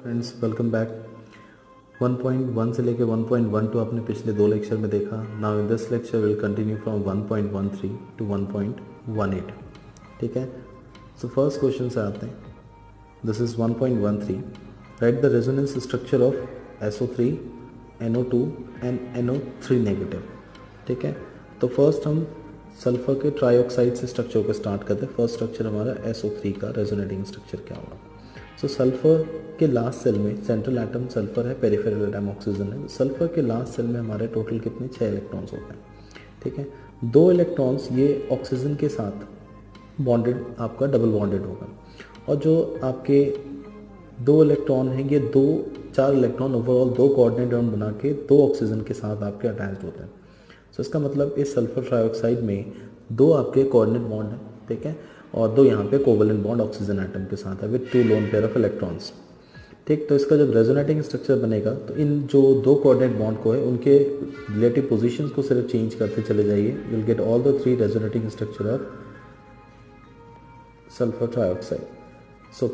Friends welcome back. 1.1 से लेके 1.12 आपने पिछले 2 लेक्चर में देखा। Now in this lecture will continue from 1.13 to 1.18। ठीक है, सो फर्स्ट क्वेश्चन से आते हैं। This is 1.13। Write the resonance structure of SO3, NO2 and NO3 negative. ठीक है, तो फर्स्ट हम सल्फर के ट्राईऑक्साइड से स्ट्रक्चर को स्टार्ट करते हैं। फर्स्ट स्ट्रक्चर हमारा SO3 का रेजोनेटिंग स्ट्रक्चर क्या होगा। सो सल्फर के लास्ट सेल में सेंट्रल एटम सल्फर है, पेरिफेरल एटम ऑक्सीजन है। सल्फर के लास्ट सेल में हमारे टोटल कितने 6 इलेक्ट्रॉन्स होते हैं। ठीक है, 2 इलेक्ट्रॉन्स ये ऑक्सीजन के साथ बॉन्डेड, आपका डबल बॉन्डेड होगा, और जो आपके 2 इलेक्ट्रॉन हैं ये 4 इलेक्ट्रॉन ओवरऑल 2 कोऑर्डिनेट बॉन्ड बना के 2 ऑक्सीजन के साथ आपके अटैच्ड होते हैं। सो इसका मतलब इस सल्फर ट्राईऑक्साइड में 2 आपके कोऑर्डिनेट बॉन्ड हैं। ठीक है, और 2 यहाँ पे कोवेलेंट बॉन्ड ऑक्सीजन एटम के साथ है with 2 loan pair of electrons. ठीक, तो इसका जब रेजोनेटिंग स्ट्रक्चर बनेगा तो इन जो 2 कोऑर्डिनेट बॉन्ड को है उनके रिलेटिव पोजीशंस को सिर्फ चेंज करते चले जाइए। You will get all the 3 resonating structure of sulphur trioxide. So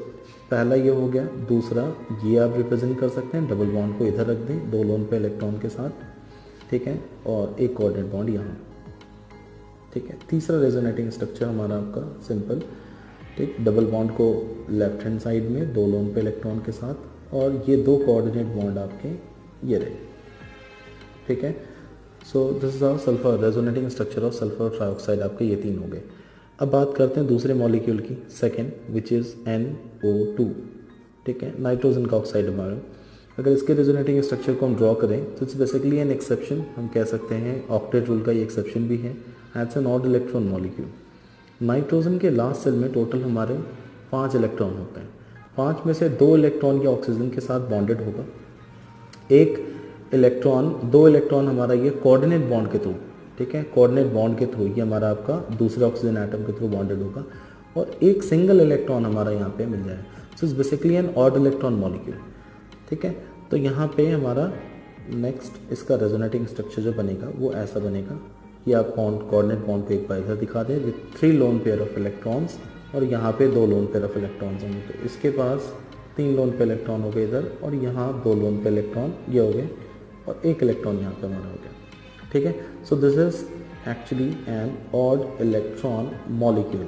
पहला ये हो गया। दूसरा ये आप रिप्रेजेंट कर सकते हैं, डबल बॉन्ड को इधर रख दें 2 लोन पेयर इलेक्ट्रॉन के साथ। ठीक है, और एक कोऑर्डिनेट बॉन्ड यहाँ। ठीक है, तीसरा रेजोनेटिंग स्ट्रक्चर हमारा आपका सिंपल। ठीक, डबल बॉन्ड को लेफ्ट हैंड साइड में 2 लोन पे इलेक्ट्रॉन के साथ, और ये 2 कोऑर्डिनेट बॉन्ड आपके ये रहे। ठीक है, so this is our sulphur resonating structure of sulphur trioxide. आपके ये 3 हो गए। अब बात करते हैं दूसरे मॉलिक्यूल की, सेकेंड, विच इज़ NO2। ठीक है, नाइट्रोजन का ऑक्साइड हमारा। अगर इसके रेजोनेटिंग स्ट्रक्चर को हम ड्रॉ करें तो इट्स बेसिकली एन एक्सेप्शन, हम कह सकते हैं। ऑक्टेट रूल का ये एक्सेप्शन भी है। It's N odd electron molecule. Nitrogen के लास्ट सेल में टोटल हमारे 5 इलेक्ट्रॉन होते हैं। 5 में से 2 इलेक्ट्रॉन ये ऑक्सीजन के साथ बॉन्डेड होगा। 2 इलेक्ट्रॉन हमारा ये कोऑर्डिनेट बॉन्ड के थ्रू, ठीक है, कोऑर्डिनेट बॉन्ड के थ्रू ये हमारा आपका दूसरे ऑक्सीजन एटम के थ्रू बॉन्डेड होगा, और एक सिंगल इलेक्ट्रॉन हमारा यहाँ पे मिल जाएगा। So it's basically an odd electron molecule. ठीक है, तो यहाँ पे हमारा नेक्स्ट इसका रेजोनेटिंग स्ट्रक्चर जो बनेगा वो ऐसा बनेगा। ये आप कोऑर्डिनेट बॉन्ड को एक बार इधर दिखा दें with 3 loan pair of electrons, और यहाँ पे 2 लोन पेयर ऑफ इलेक्ट्रॉन्स होंगे। तो इसके पास 3 लोन पे इलेक्ट्रॉन हो गए इधर, और यहाँ 2 लोन पे इलेक्ट्रॉन ये हो गए, और एक इलेक्ट्रॉन यहाँ पे हमारा हो गया। ठीक है, so this is actually an odd electron molecule,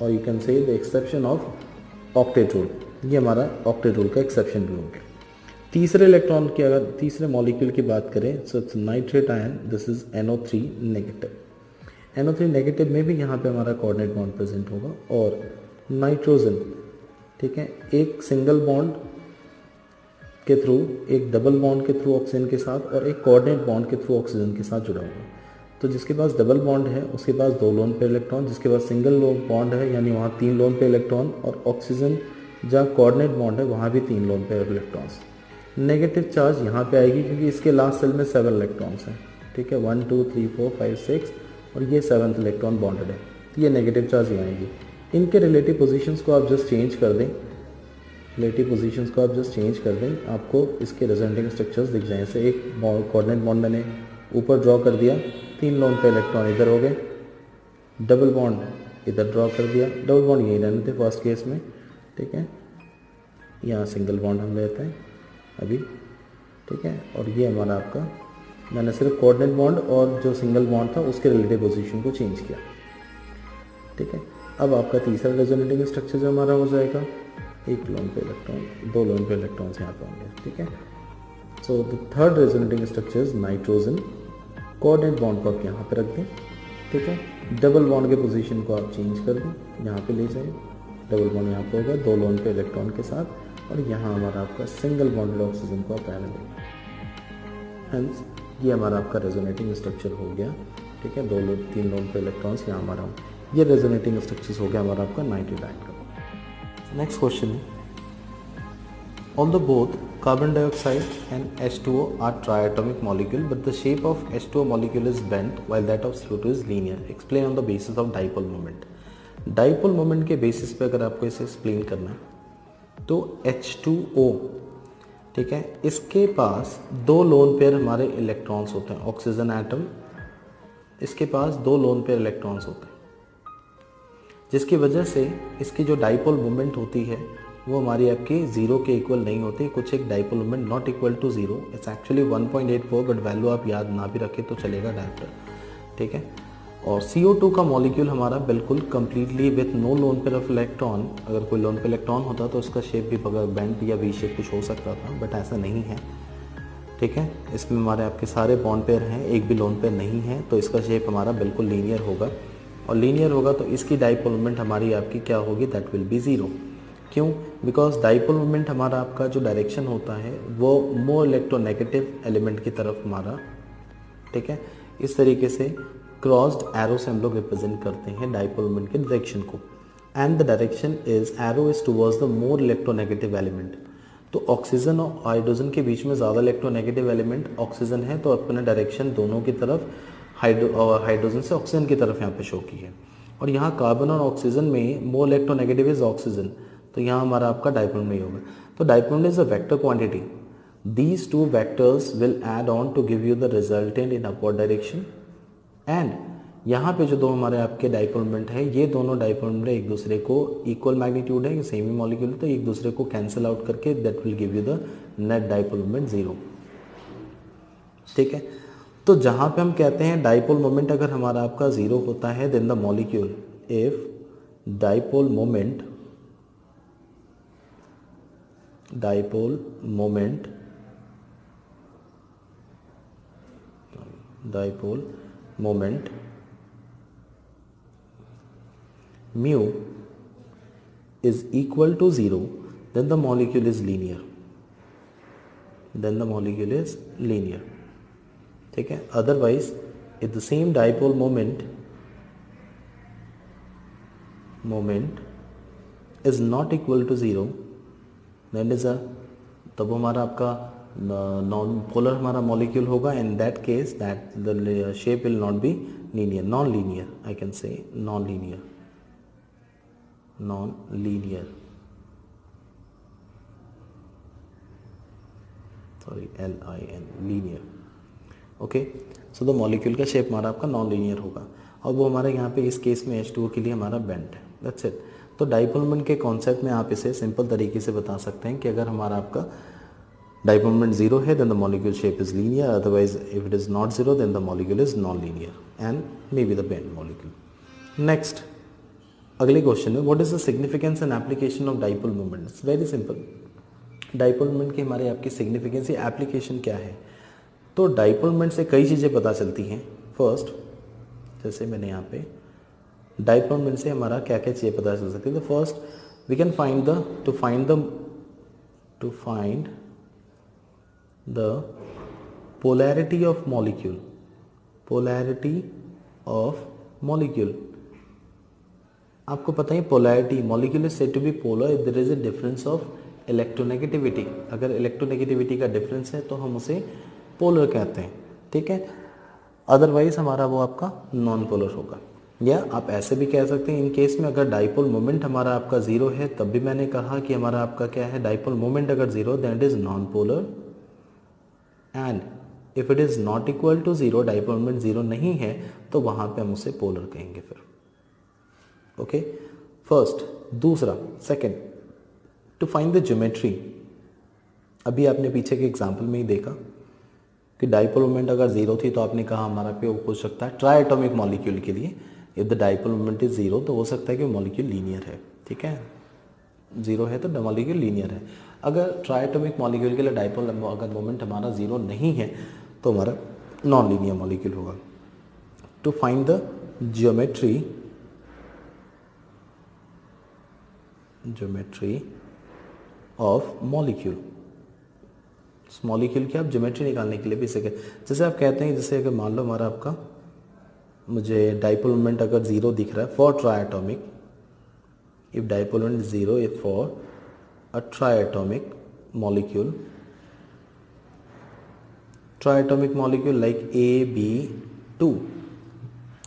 और you can say the exception of octet rule. ये हमारा ऑक्टेट रूल का एक्सेप्शन भी हो गया। तीसरे इलेक्ट्रॉन की, अगर तीसरे मॉलिक्यूल की बात करें, so it's nitrate ion. This is NO3 negative. NO3 negative में भी यहाँ पे हमारा कोऑर्डिनेट बॉन्ड प्रेजेंट होगा, और नाइट्रोजन, ठीक है, एक सिंगल बॉन्ड के थ्रू, एक डबल बॉन्ड के थ्रू ऑक्सीजन के साथ, और एक कोऑर्डिनेट बॉन्ड के थ्रू ऑक्सीजन के साथ जुड़ा हुआ। तो जिसके पास डबल बॉन्ड है उसके पास 2 लोन पे इलेक्ट्रॉन, जिसके पास सिंगल लोन बॉन्ड है यानी वहाँ 3 लोन पे इलेक्ट्रॉन, और ऑक्सीजन जहाँ कोऑर्डिनेट बॉन्ड है वहाँ भी 3 लोन पे इलेक्ट्रॉन्स। नेगेटिव चार्ज यहाँ पे आएगी क्योंकि इसके लास्ट सेल में 7 इलेक्ट्रॉन्स हैं। ठीक है, 1 2 3 4 5 6, और ये 7th इलेक्ट्रॉन बॉन्डेड है, तो ये नेगेटिव चार्ज यहाँ आएगी। इनके रिलेटिव पोजीशंस को आप जस्ट चेंज कर दें, आपको इसके रेजोनेटिंग स्ट्रक्चर्स दिख जाएँ। जैसे एक कोऑर्डिनेट बॉन्ड मैंने ऊपर ड्रॉ कर दिया, 3 लोन पे इलेक्ट्रॉन इधर हो गए, डबल बॉन्ड इधर ड्रॉ कर दिया, डबल बॉन्ड यही रहने थे फर्स्ट केस में। ठीक है, यहाँ सिंगल बॉन्ड हम लेते हैं अभी। ठीक है, और ये हमारा आपका, मैंने सिर्फ कोऑर्डिनेट बॉन्ड और जो सिंगल बॉन्ड था उसके रिलेटिव पोजीशन को चेंज किया। ठीक है, अब आपका तीसरा रेजोनेटिंग स्ट्रक्चर जो हमारा हो जाएगा, 1 लोन पे इलेक्ट्रॉन, 2 लोन पे इलेक्ट्रॉन्स यहाँ पे होंगे। ठीक है, so the third resonating structure is nitrogen. Coordinate bond को आप यहाँ पे रख दें। ठीक है, डबल बॉन्ड के पोजीशन को आप चेंज कर दें, यहाँ पे ले जाइए, डबल बॉन्ड यहाँ पे होगा 2 लोन पे इलेक्ट्रॉन के साथ, और यहाँ हमारा आपका सिंगल बॉन्डेड ऑक्सीजन को आप रहने देंगे। हेंस ये हमारा आपका रेजोनेटिंग स्ट्रक्चर हो गया। ठीक है, 3 लोन पे इलेक्ट्रॉन्स यहाँ हमारा, ये रेजोनेटिंग स्ट्रक्चर्स हो गया हमारा आपका नाइट्रेट आयन का। नेक्स्ट क्वेश्चन है, although both carbon dioxide and H2O are triatomic molecule, but the shape of H2O molecule is bent while that of CO2 is linear. Explain on the basis of dipole moment. Dipole moment के basis पे अगर आपको इसे explain करना है तो H2O, ठीक है, इसके पास 2 लोन पेयर हमारे इलेक्ट्रॉन्स होते हैं, ऑक्सीजन एटम, इसके पास 2 लोन पेयर इलेक्ट्रॉन्स होते हैं, जिसकी वजह से इसकी जो डाइपोल मोमेंट होती है वो हमारी आपकी ज़ीरो के इक्वल नहीं होती। कुछ एक dipole moment not equal to zero, it's actually 1.84, but value आप याद ना भी रखें तो चलेगा डायरेक्ट, ठीक है। और CO2 का मॉलिक्यूल हमारा बिल्कुल completely with no lone pair of electron, अगर कोई लोन पेयर इलेक्ट्रॉन होता तो उसका शेप भी बेंड या वी शेप कुछ हो सकता था, बट ऐसा नहीं है, ठीक है। इसमें हमारे आपके सारे बॉन्ड पेयर हैं, एक भी लोन पेयर नहीं है, तो इसका शेप हमारा बिल्कुल लीनियर होगा। और लीनियर होगा तो इसकी डाइपोल मोमेंट हमारी आपकी क्या होगी, दैट विल बी ज़ीरो। क्यों? बिकॉज डाइपोल मोमेंट हमारा आपका जो डायरेक्शन होता है वो मोर इलेक्ट्रोनेगेटिव एलिमेंट की तरफ हमारा, ठीक है। इस तरीके से क्रॉस्ड एरो से हम लोग रिप्रेजेंट करते हैं डाइपोल मोमेंट के डायरेक्शन को, and the direction is arrow is towards the more electronegative element. तो ऑक्सीजन और हाइड्रोजन के बीच में ज़्यादा इलेक्ट्रोनेगेटिव एलिमेंट ऑक्सीजन है, तो अपना डायरेक्शन दोनों की तरफ हाइड्रोजन से ऑक्सीजन की तरफ यहाँ पे शो की है। और यहाँ कार्बन और ऑक्सीजन में मोर इलेक्ट्रोनेगेटिव इज ऑक्सीजन, तो यहाँ हमारा आपका डाइपोल में होगा। तो dipole is a vector quantity, these two vectors will add on to give you the resultant in upward direction, and यहाँ पे जो दो हमारे आपके डाइपोल मोमेंट है, ये दोनों डाइपोल मोमेंट एक दूसरे को इक्वल मैग्नीट्यूड है, सेम ही मॉलिक्यूल, तो एक दूसरे को कैंसिल आउट करके that will give you the net dipole moment zero, ठीक है। तो जहाँ पे हम कहते हैं डाइपोल मोमेंट अगर हमारा आपका ज़ीरो होता है, then the molecule, if dipole moment mu is equal to 0, then the molecule is linear, ठीक है। Otherwise if the same dipole moment is not equal to 0, then is a, तब हमारा आपका नॉन पोलर हमारा molecule होगा, इन that case that the shape will not be linear, non linear, I can से non linear, sorry LIN, linear, okay. So the molecule का shape हमारा आपका non linear होगा, और वो हमारे यहाँ पे इस केस में H2O के लिए हमारा बेंट है, दैट्स इट। तो डाइपोल मोमेंट के कॉन्सेप्ट में आप इसे सिंपल तरीके से बता सकते हैं कि अगर हमारा आपका डाइपोल मोमेंट जीरो है then the molecule shape is linear, otherwise if it is not zero then the molecule is non linear and may be the bent molecule. Next अगले क्वेश्चन में, what is the significance and application of dipole moment? It's very simple. Dipole moment की हमारे आपकी significance या application क्या है? तो dipole moment से कई चीज़ें पता चलती हैं। फर्स्ट, जैसे मैंने यहाँ पे डाइपोल मोमेंट से हमारा क्या क्या चीज़ें पता चल सकती है। तो first we can find the polarity of molecule। आपको पता है polarity, molecule is said to be polar if there is a difference of electronegativity. अगर इलेक्ट्रोनेगेटिविटी का डिफरेंस है तो हम उसे पोलर कहते हैं, ठीक है। अदरवाइज हमारा वो आपका नॉन पोलर होगा। या आप ऐसे भी कह सकते हैं, इन केस में अगर डाइपोल मोमेंट हमारा आपका जीरो है तब भी मैंने कहा कि हमारा आपका क्या है, डाइपोल मोमेंट अगर zero then it is non polar, and if it is not equal to zero, dipole moment zero नहीं है, तो वहां पे हम उसे पोलर कहेंगे फिर, ओके। फर्स्ट। दूसरा, second, to find the geometry. अभी आपने पीछे के एग्जांपल में ही देखा कि डाइपोल मोमेंट अगर जीरो थी तो आपने कहा हमारा पे हो सकता है ट्राई एटॉमिक मॉलिक्यूल के लिए if the dipole moment is zero, तो हो सकता है कि मॉलिक्यूल लीनियर है, ठीक है। जीरो है तो मॉलिक्यूल लीनियर है। अगर ट्राई एटॉमिक मॉलिक्यूल के लिए डाइपोल अगर मोमेंट हमारा जीरो नहीं है तो हमारा नॉन लीनियर मॉलिक्यूल होगा। To find the geometry of molecule. Molecule की आप ज्योमेट्री निकालने के लिए भी सके, जैसे आप कहते हैं, जैसे अगर मान लो हमारा आपका मुझे डाइपोल मोमेंट अगर जीरो दिख रहा है for triatomic, if dipole moment zero is for a triatomic molecule like AB2,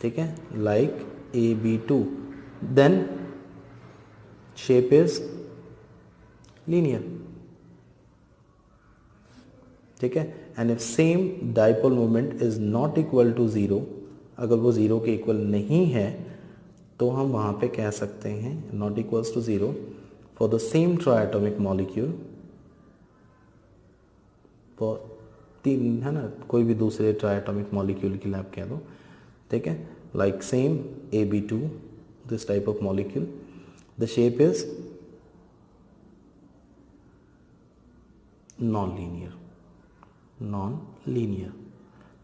ठीक है, like AB2, then shape is linear, ठीक है। And if same dipole moment is not equal to zero, अगर वो zero के equal नहीं है तो हम वहाँ पे कह सकते हैं not equals to zero for the same triatomic molecule, for तीन है ना, कोई भी दूसरे ट्राइएटॉमिक मॉलिक्यूल के लिए आप कह दो, ठीक है, like same AB2, this type of molecule, the shape is non linear,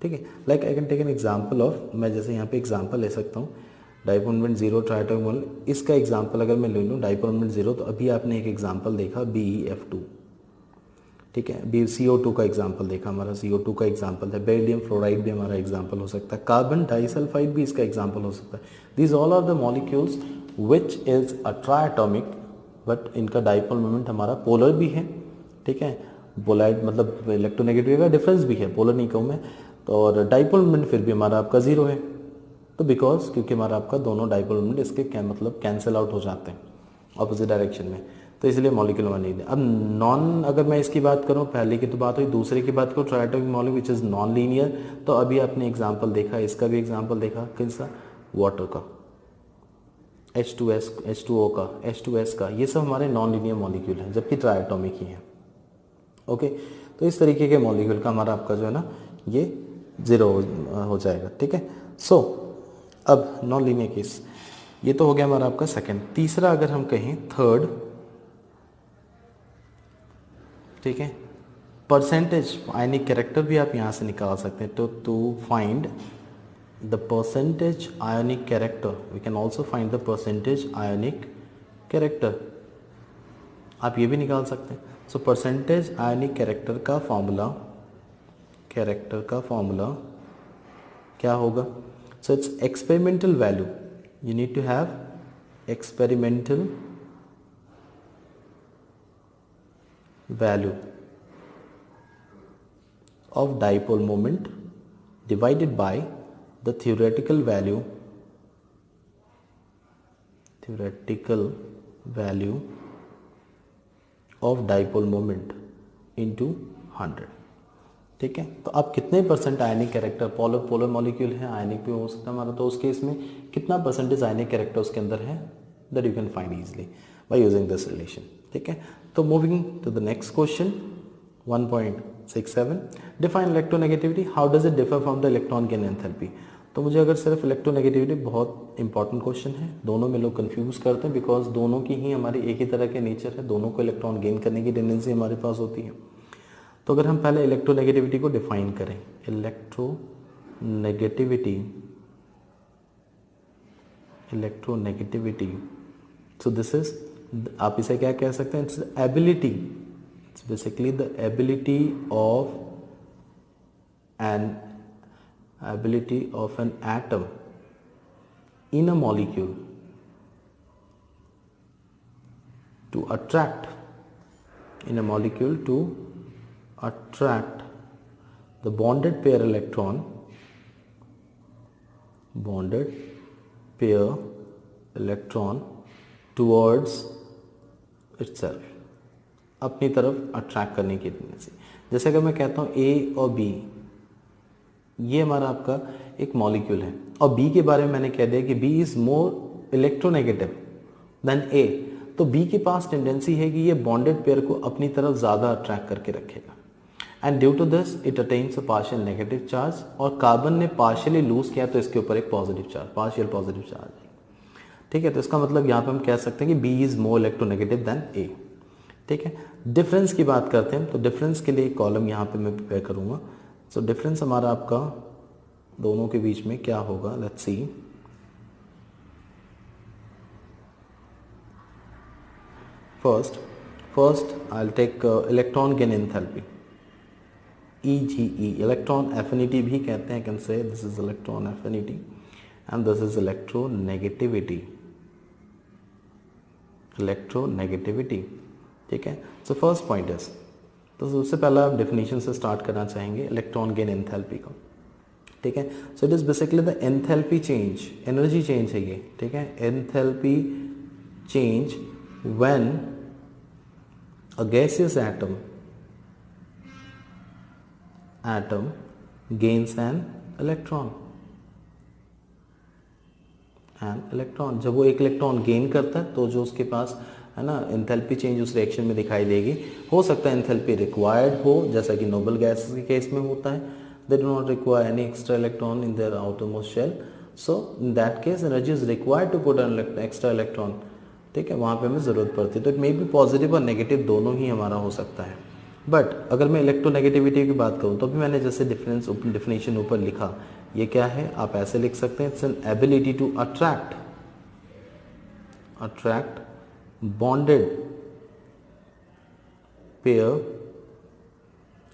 ठीक है. Like I can take an example of, मैं जैसे यहाँ पे एग्जांपल ले सकता हूँ डाइपोल मोमेंट 0 ट्राइएटॉमिक मॉलिक्यूल, इसका एग्जांपल अगर मैं ले लूँ डाइपोल मोमेंट 0, तो अभी आपने एक एग्जांपल देखा BeF2, ठीक है, CO2 का एग्जांपल देखा, हमारा CO2 का एग्जांपल है, बेरिलियम फ्लोराइड भी हमारा एग्जांपल हो सकता है, कार्बन डाइसल्फाइड भी इसका एग्जांपल हो सकता है. These all are the molecules which is a triatomic, but इनका डाइपोल मोमेंट हमारा पोलर भी है, ठीक है, पोलाइड मतलब इलेक्ट्रोनेगेटिविटी का डिफरेंस भी है, पोलर नहीं कहूँ मैं, तो और डाइपोल मोमेंट फिर भी हमारा आपका 0 है, तो बिकॉज क्योंकि हमारा आपका दोनों डाइपोल मोमेंट इसके क्या मतलब कैंसिल आउट हो जाते हैं ऑपोजिट डायरेक्शन में, तो इसलिए मॉलिक्यूल में नहीं है. अब नॉन, अगर मैं इसकी बात करूं, पहले की तो बात हुई, दूसरे की बात करूं triatomic molecule which is non linear, तो अभी आपने एग्जांपल देखा, इसका भी एग्जांपल देखा, किसका, वाटर का, H2S H2O का, H2S का, ये सब हमारे नॉन लीनियर मॉलिक्यूल हैं, जबकि ट्राइएटॉमिक ही हैं. ओके, तो इस तरीके के मॉलिक्यूल का हमारा आपका जो है ना ये 0 हो जाएगा, ठीक है. सो अब नॉन लीनियर केस, ये तो हो गया हमारा आपका सेकंड. तीसरा अगर हम कहें, थर्ड, ठीक है, परसेंटेज आयनिक कैरेक्टर भी आप यहाँ से निकाल सकते हैं. तो to find the percentage ionic character, we can also find the percentage ionic character, आप ये भी निकाल सकते हैं. सो परसेंटेज आयनिक कैरेक्टर का फॉर्मूला क्या होगा? So it's experimental value, you need to have experimental value of dipole moment divided by the theoretical value of dipole moment into 100. ठीक है, तो आप कितने परसेंट आयनिक कैरेक्टर, पोलर मॉलिक्यूल है, आयनिक भी हो सकता है हमारा, तो उस केस में कितना परसेंटेज आयनिक कैरेक्टर उसके अंदर है, that you can find easily by using this relation. ठीक है, तो moving to the next question 1.67, define electronegativity, how does it differ from the electron gain enthalpy. तो मुझे अगर सिर्फ इलेक्ट्रोनेगेटिविटी, बहुत इंपॉर्टेंट क्वेश्चन है, दोनों में लोग कंफ्यूज करते हैं, बिकॉज दोनों की ही हमारी एक ही तरह के नेचर है, दोनों को इलेक्ट्रॉन गेन करने की टेंडेंसी हमारे पास होती है. तो अगर हम पहले इलेक्ट्रोनेगेटिविटी को डिफाइन करें, इलेक्ट्रोनेगेटिविटी, सो दिस इज, आप इसे क्या कह सकते हैं, it's ability, it's basically the ability of an atom in a molecule to attract the bonded pair electron towards itself, अपनी तरफ अट्रैक्ट करने की टेंडेंसी. जैसे अगर मैं कहता हूँ A और B, ये हमारा आपका एक मॉलिक्यूल है, और B के बारे में मैंने कह दिया कि B is more electronegative than A, तो B के पास टेंडेंसी है कि ये बॉन्डेड पेयर को अपनी तरफ ज़्यादा अट्रैक्ट करके रखेगा, and due to this it attains a partial negative charge, और कार्बन ने पार्शियली लूज किया तो इसके ऊपर एक positive charge, partial positive charge. ठीक है, तो इसका मतलब यहाँ पे हम कह सकते हैं कि B is more electronegative than A. ठीक है, डिफरेंस की बात करते हैं, तो डिफरेंस के लिए एक कॉलम यहाँ पे मैं प्रिपेयर करूँगा. सो डिफरेंस हमारा आपका दोनों के बीच में क्या होगा, let's see. First I'll take electron gain enthalpy, EGE, electron affinity भी कहते हैं, can say this is electron affinity and this is electronegativity. ठीक है, so first point is, तो सबसे पहला हम definition से start करना चाहेंगे electron gain enthalpy को. ठीक है, so it is basically the enthalpy change, energy change है ये. ठीक है, enthalpy change when a gaseous atom gains an electron. जब वो एक इलेक्ट्रॉन गेन करता है तो जो उसके पास है ना, एंथैल्पी चेंज उस रिएक्शन में दिखाई देगी। हो सकता है एंथैल्पी रिक्वायर्ड हो, जैसा कि नोबल गैसेस के केस में होता है, they do not require any extra electron in their outermost shell, so in that case energy is required to put an extra electron, ठीक है, वहाँ पे हमें ज़रूरत पड़ती है। तो इट मे बी पॉजिटिव और नेगेटिव दोनों ही हमारा हो सकता है। बट अगर मैं इलेक्ट्रोनेगेटिविटी की बात करूँ तो भी मैंने जैसे डिफिनेशन ऊपर लिखा, ये क्या है, आप ऐसे लिख सकते हैं, it's an ability to attract bonded pair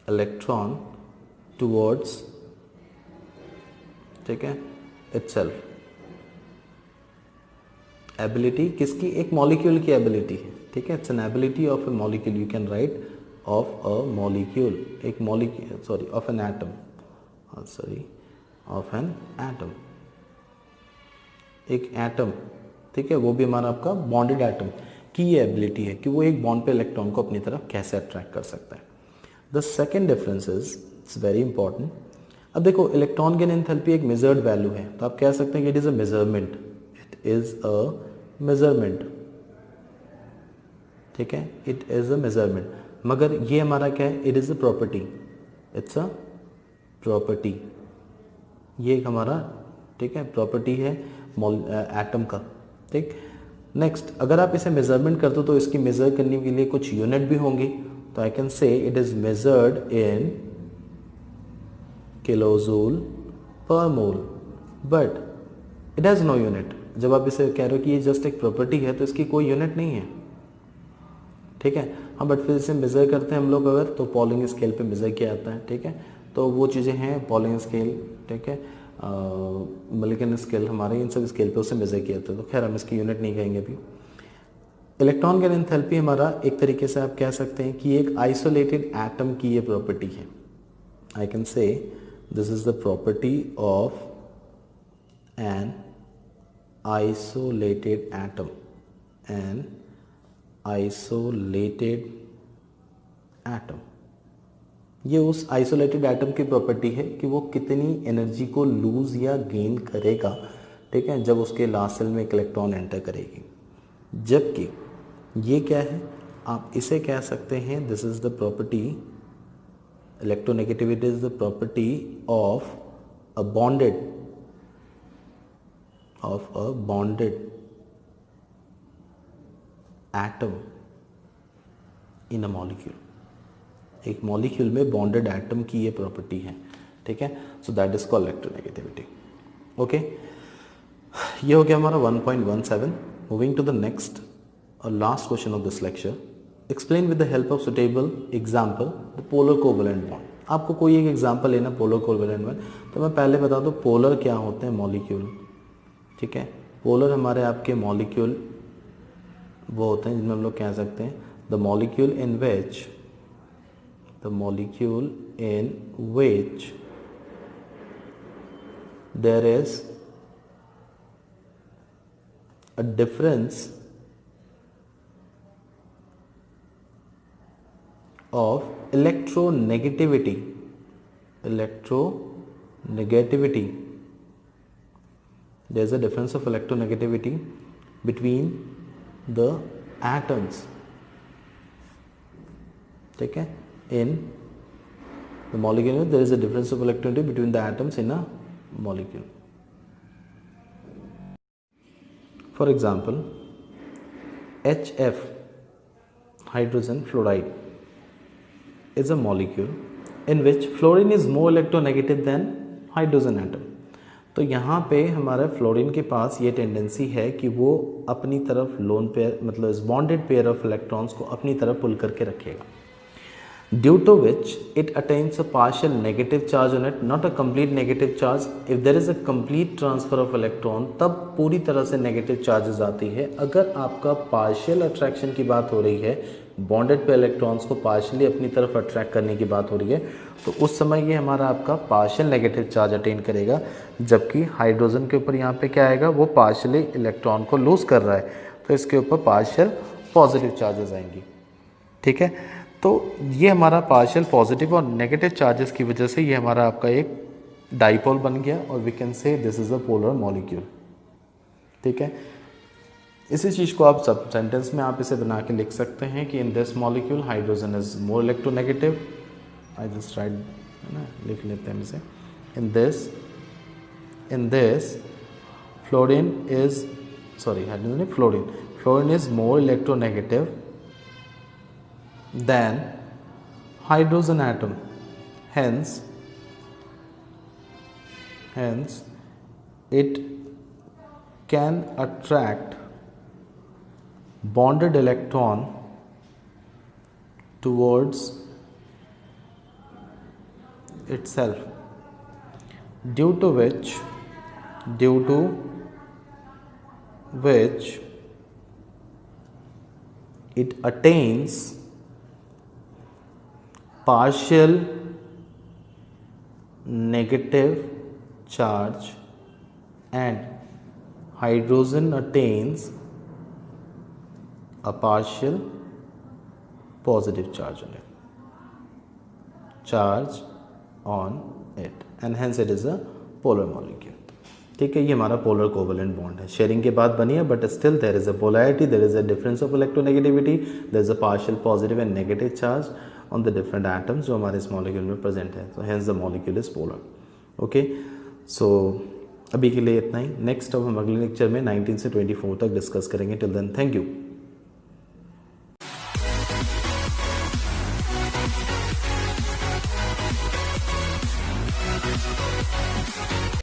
electron towards, ठीक है, इटसेल्फ। एबिलिटी किसकी, एक मॉलिक्यूल की एबिलिटी है, ठीक है, it's an ability of a molecule, you can write of a molecule, एक molecule, sorry of an atom, of an atom, एक एटम, ठीक है, वो भी हमारा आपका बॉन्डेड एटम की ये एबिलिटी है कि वो एक बॉन्ड पे इलेक्ट्रॉन को अपनी तरफ कैसे अट्रैक्ट कर सकता है। The second difference is, it's very important. अब देखो इलेक्ट्रॉन गेन एंथैल्पी एक मेजर्ड वैल्यू है, तो आप कह सकते हैं कि it is a measurement, it is a measurement, ठीक है, इट इज़ अ मेजरमेंट। मगर ये हमारा क्या है, it is a property, it's a property, ये एक हमारा, ठीक है, प्रॉपर्टी है एटम का, ठीक। नेक्स्ट, अगर आप इसे मेजरमेंट करते हो तो इसकी मेजर करने के लिए कुछ यूनिट भी होंगी, तो I can say it is measured in kilojoule per mole, but it has no unit. जब आप इसे कह रहे हो कि ये जस्ट एक प्रॉपर्टी है तो इसकी कोई यूनिट नहीं है, ठीक है। हाँ, बट फिर इसे मेज़र करते हैं हम लोग अगर, तो पॉलिंग स्केल पे मेज़र किया जाता है, ठीक है। तो वो चीज़ें हैं पॉलिंग स्केल, ठीक है, मलिकन स्केल, हमारे इन सब स्केल पे उसे मेज़र किया जाता है, तो खैर हम इसकी यूनिट नहीं कहेंगे अभी। इलेक्ट्रॉन गेन एंथैल्पी हमारा एक तरीके से आप कह सकते हैं कि एक आइसोलेटेड एटम की ये प्रॉपर्टी है। आई can say this is the property of an isolated atom, an isolated atom, ये उस आइसोलेटेड एटम की प्रॉपर्टी है कि वो कितनी एनर्जी को लूज या गेन करेगा, ठीक है, जब उसके लास्ट सेल में एक इलेक्ट्रॉन एंटर करेगी। जबकि ये क्या है, आप इसे कह सकते हैं this is the property, electronegativity is the property of a bonded atom in a molecule, एक मॉलिक्यूल में बॉन्डेड एटम की ये प्रॉपर्टी है, ठीक है। So that is called electronegativity. Okay, ये हो गया हमारा 1.17। मूविंग टू द नेक्स्ट और last question of this lecture, explain with the help of suitable example the polar covalent bond. आपको कोई एक एग्जाम्पल लेना पोलर कोवेलेंट बॉन्ड, तो मैं पहले बता दूं पोलर क्या होते हैं, मॉलिक्यूल, ठीक है। पोलर हमारे आपके मॉलिक्यूल वो होते हैं जिनमें हम लोग कह सकते हैं the molecule in which there is a difference of electronegativity, there is a difference of electronegativity between the atoms, ठीक है, in the molecule there is a difference of electronegativity between the atoms in a molecule. For example, HF, hydrogen fluoride, is a molecule in which fluorine is more electronegative than hydrogen atom. तो यहाँ पे हमारा fluorine के पास ये tendency है कि वो अपनी तरफ लोन पेयर, मतलब इस बॉन्डेड पेयर ऑफ इलेक्ट्रॉन्स को अपनी तरफ पुल करके रखेगा, due to which it attains a partial negative charge on it, not a complete negative charge. If there is a complete transfer of electron, तब पूरी तरह से नेगेटिव चार्जेस आती है। अगर आपका पार्शियल अट्रैक्शन की बात हो रही है, बॉन्डेड पे इलेक्ट्रॉन्स को पार्शियली अपनी तरफ अट्रैक्ट करने की बात हो रही है, तो उस समय ये हमारा आपका पार्शियल नेगेटिव चार्ज अटेन करेगा। जबकि हाइड्रोजन के ऊपर यहाँ पे क्या आएगा, वो पार्शियली इलेक्ट्रॉन को लूज कर रहा है, तो इसके ऊपर पार्शियल पॉजिटिव चार्जेस आएंगी, ठीक है। तो ये हमारा पार्शियल पॉजिटिव और नेगेटिव चार्जेस की वजह से ये हमारा आपका एक डाइपोल बन गया और we can say this is a polar molecule, ठीक है। इसी चीज़ को आप सब सेंटेंस में आप इसे बना के लिख सकते हैं कि in this molecule hydrogen is more electronegative, I just right, है ना, लिख लेते हैं इसे, in this fluorine is, sorry hydrogen fluorine is more electronegative than hydrogen atom, hence it can attract bonded electron towards itself, due to which it attains partial negative charge and hydrogen attains a partial positive charge on it and hence it is a polar molecule. ठीक है, ये हमारा polar covalent bond है, sharing के बाद बनी है, but still there is a polarity, there is a difference of electronegativity, there is a partial positive and negative charge on the different atoms जो हमारे इस मॉलिक्यूल में प्रेजेंट है, so hence the molecule is polar. Okay, so अभी के लिए इतना ही. Next अब हम अगले लेक्चर में 19 से 24 तक डिस्कस करेंगे. Till then thank you.